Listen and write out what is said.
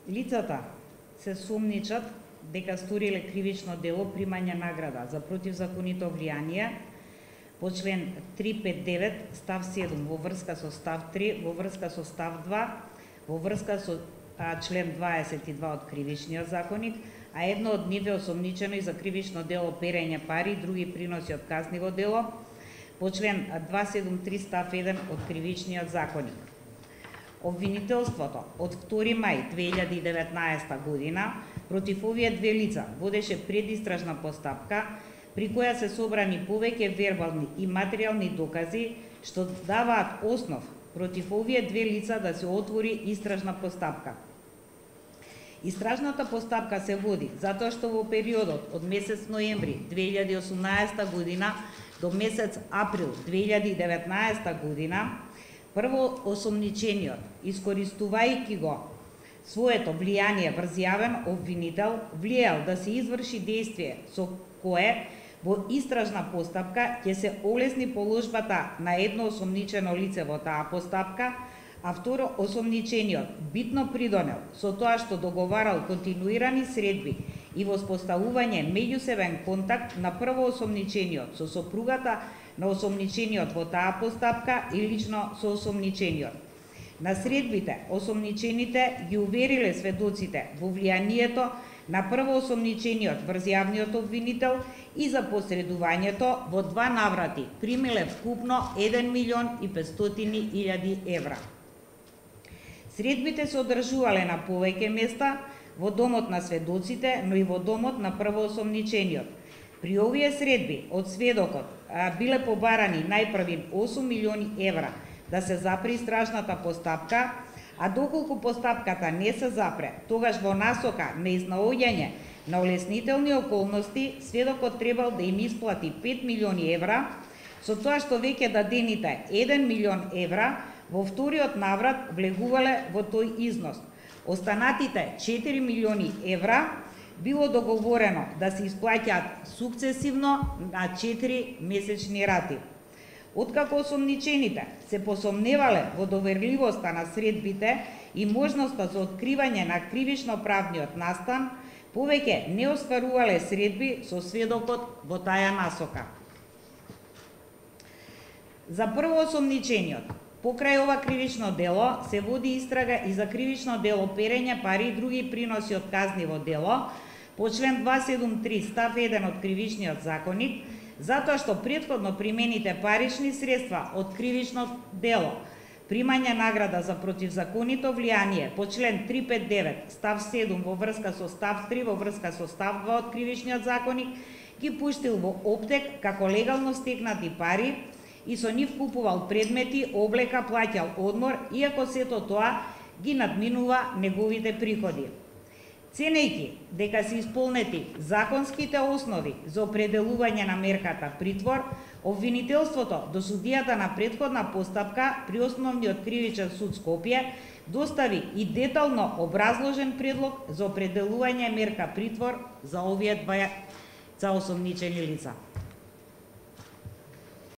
Лицата се сомничат дека сториле кривично дело примање награда за противзаконито влијание по член 359 став 7 во врска со став 3, во врска со став 2, во врска со член 22 од Кривичниот законник, а едно од нив е осомничено и за кривично дело перење пари и други приноси од казниво дело по член 273 став 1 од Кривичниот законник. Обвинителството од 2 мај 2019 година против овие две лица водеше предистражна постапка при која се собрани повеќе вербални и материјални докази што даваат основ против овие две лица да се отвори истражна постапка. Истражната постапка се води затоа што во периодот од месец ноември 2018 година до месец април 2019 година прво осомничениот, искористувајќи го своето влијание врз јавен обвинител, влијал да се изврши действие со кое во истражна постапка ќе се олесни положбата на едно осомничено лице во таа постапка, а второ осомничениот битно придонел со тоа што договарал континуирани средби и воспоставување меѓусебен контакт на прво осомничениот со сопругата на осомничениот во таа постапка и лично со осомничениот. На средбите осомничените ги увериле сведоците во влијанието на прво осомничениот врз јавниот обвинител и за посредувањето во два наврати примиле вкупно 1.500.000 евра. Средбите се одржувале на повеќе места во домот на сведоците, но и во домот на прво осомничениот. При овие средби од сведокот биле побарани најпрви 8 милиони евра да се запре истражната постапка, а доколку постапката не се запре, тогаш во насока на изнаоѓање на олеснителни околности, сведокот требал да им исплати 5 милиони евра, со тоа што веќе дадените 1 милион евра во вториот наврат влегувале во тој износ. Останатите 4 милиони евра било договорено да се исплаќаат сукцесивно на 4 месечни рати. Откако осомничените се посомневале во доверливоста на средбите и можноста за откривање на кривично-правниот настан, повеќе не остварувале средби со сведокот во таа насока. За прво осомничениот, покрај ова кривично дело, се води истрага и за кривично дело перење пари и други приноси од казниво дело по член 273 став 1 од Кривичниот законник, затоа што претходно примените парични средства од кривично дело, примање награда за противзаконито влијание по член 359 став 7 во врска со став 3 во врска со став 2 од Кривичниот законник, ги пуштил во оптек како легално стекнати пари и со нив купувал предмети, облека, плаќал одмор, иако сето тоа ги надминува неговите приходи. Ценејќи дека се исполнети законските основи за определување на мерката притвор, обвинителството до судијата на претходна постапка при Основниот кривичен суд Скопје достави и детално образложен предлог за определување мерка притвор за овие два осомничени лица.